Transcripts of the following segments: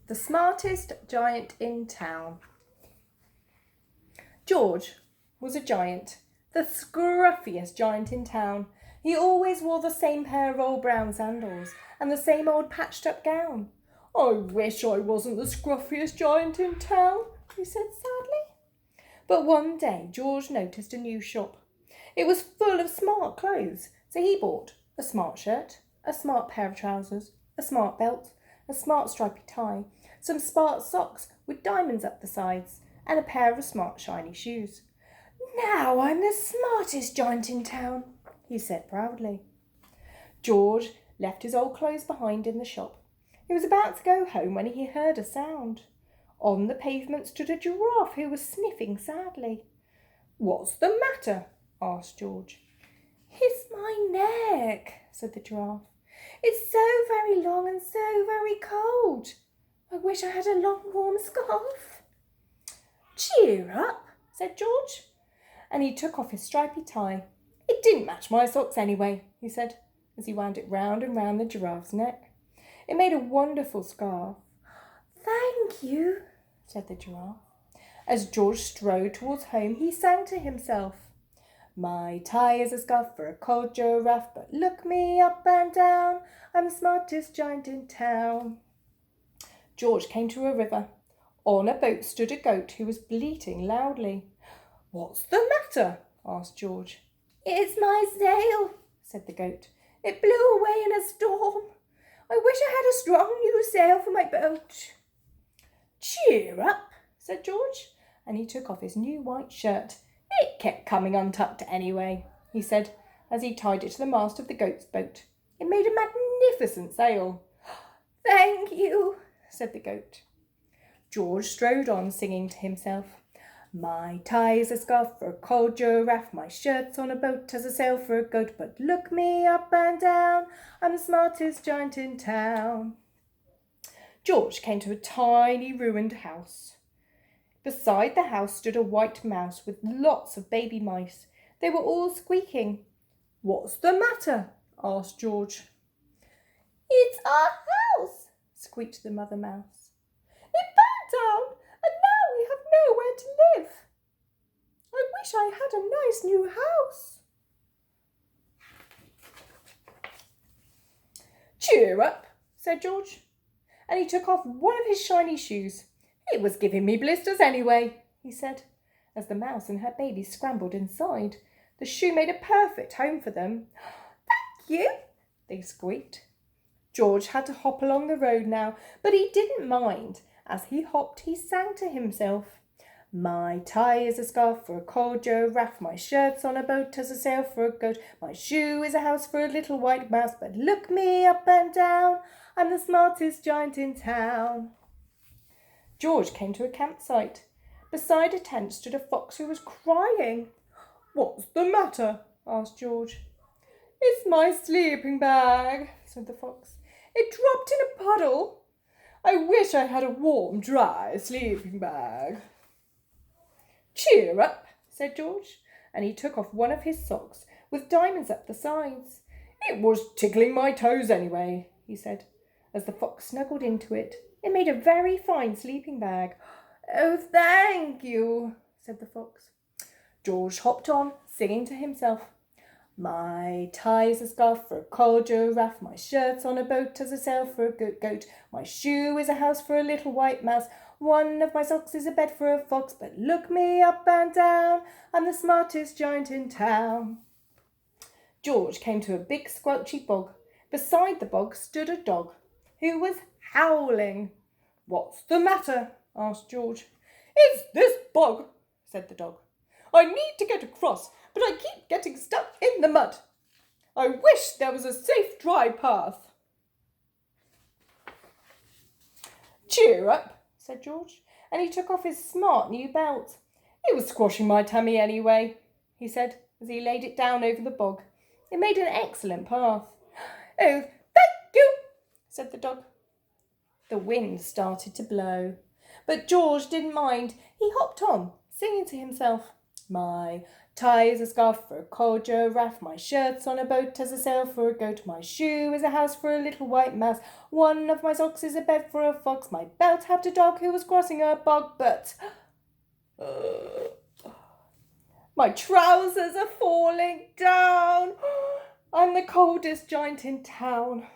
The smartest giant in town. George was a giant, the scruffiest giant in town. He always wore the same pair of old brown sandals and the same old patched-up gown. "I wish I wasn't the scruffiest giant in town," he said sadly. But one day George noticed a new shop. It was full of smart clothes, so he bought a smart shirt, a smart pair of trousers, a smart belt, a smart stripy tie, some smart socks with diamonds up the sides, and a pair of smart shiny shoes. "Now I'm the smartest giant in town," he said proudly. George left his old clothes behind in the shop. He was about to go home when he heard a sound. On the pavement stood a giraffe who was sniffing sadly. "What's the matter?" asked George. "It's my neck," said the giraffe. "It's so very long and so very cold. I wish I had a long warm scarf." "Cheer up," said George, and he took off his stripy tie. "It didn't match my socks anyway," he said, as he wound it round and round the giraffe's neck. It made a wonderful scarf. "Thank you," said the giraffe. As George strode towards home, he sang to himself, "My tie is a scarf for a cold giraffe, but look me up and down, I'm the smartest giant in town." George came to a river. On a boat stood a goat who was bleating loudly. "What's the matter?" asked George. "It's my sail," said the goat. "It blew away in a storm. I wish I had a strong new sail for my boat." "Cheer up," said George, and he took off his new white shirt. "It kept coming untucked anyway," he said, as he tied it to the mast of the goat's boat. It made a magnificent sail. "Thank you," said the goat. George strode on, singing to himself, "My tie is a scarf for a cold giraffe, my shirt's on a boat as a sail for a goat, but look me up and down, I'm the smartest giant in town." George came to a tiny ruined house. Beside the house stood a white mouse with lots of baby mice. They were all squeaking. "What's the matter?" asked George. "It's our house," squeaked the mother mouse. "It burned down, and now we have nowhere to live. I wish I had a nice new house." "Cheer up," said George, and he took off one of his shiny shoes. "It was giving me blisters anyway," he said, as the mouse and her baby scrambled inside. The shoe made a perfect home for them. "Thank you," they squeaked. George had to hop along the road now, but he didn't mind. As he hopped, he sang to himself, "My tie is a scarf for a cold giraffe, my shirt's on a boat as a sail for a goat, my shoe is a house for a little white mouse, but look me up and down, I'm the smartest giant in town." George came to a campsite. Beside a tent stood a fox who was crying. "What's the matter?" asked George. "It's my sleeping bag," said the fox. "It dropped in a puddle. I wish I had a warm, dry sleeping bag." "Cheer up," said George, and he took off one of his socks with diamonds up the sides. "It was tickling my toes anyway," he said, as the fox snuggled into it. It made a very fine sleeping bag. "Oh, thank you," said the fox. George hopped on, singing to himself, "My tie is a scarf for a cold giraffe, my shirt's on a boat as a sail for a goat, my shoe is a house for a little white mouse, one of my socks is a bed for a fox, but look me up and down, I'm the smartest giant in town." George came to a big squelchy bog. Beside the bog stood a dog who was howling. "What's the matter?" asked George. "It's this bog," said the dog. "I need to get across, but I keep getting stuck in the mud. I wish there was a safe, dry path." "Cheer up," said George, and he took off his smart new belt. "It was squashing my tummy anyway," he said, as he laid it down over the bog. It made an excellent path. "Oh, thank you," said the dog. The wind started to blow, but George didn't mind. He hopped on, singing to himself, My tie is a scarf for a cold giraffe, my shirt's on a boat as a sail for a goat, my shoe is a house for a little white mouse, one of my socks is a bed for a fox, my belt helped a dog who was crossing a bog, but my trousers are falling down. I'm the coldest giant in town.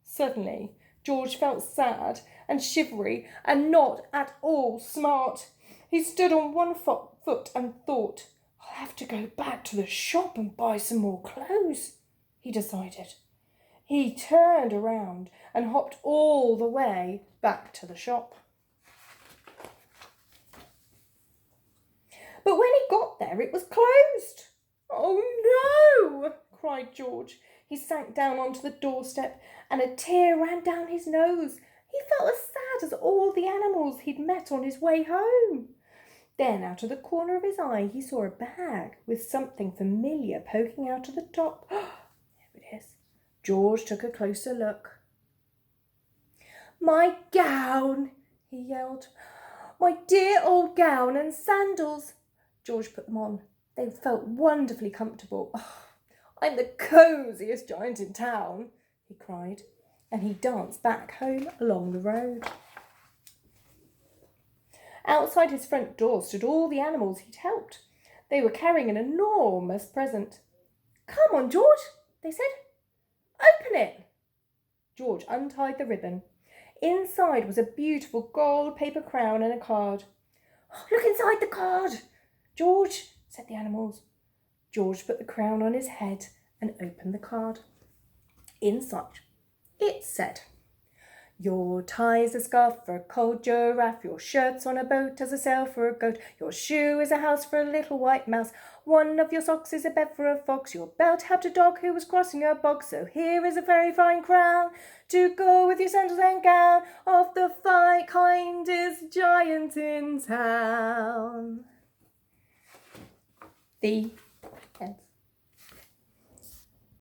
Suddenly, George felt sad and shivery and not at all smart. He stood on one foot and thought, I'll have to go back to the shop and buy some more clothes, he decided. He turned around and hopped all the way back to the shop. But when he got there, it was closed. Oh no, cried George. He sank down onto the doorstep and a tear ran down his nose. He felt as sad as all the animals he'd met on his way home. Then, out of the corner of his eye, he saw a bag with something familiar poking out of the top. There it is. George took a closer look. My gown, he yelled. My dear old gown and sandals. George put them on. They felt wonderfully comfortable. Oh, I'm the cosiest giant in town, he cried, and he danced back home along the road. Outside his front door stood all the animals he'd helped. They were carrying an enormous present. Come on, George, they said. Open it. George untied the ribbon. Inside was a beautiful gold paper crown and a card. Oh, look inside the card, George, said the animals. George put the crown on his head and opened the card. Inside, it said, your tie's a scarf for a cold giraffe, your shirt's on a boat as a sail for a goat, your shoe is a house for a little white mouse, one of your socks is a bed for a fox, your belt helped a dog who was crossing a bog, so here is a very fine crown to go with your sandals and gown of the kindest giant in town. The end.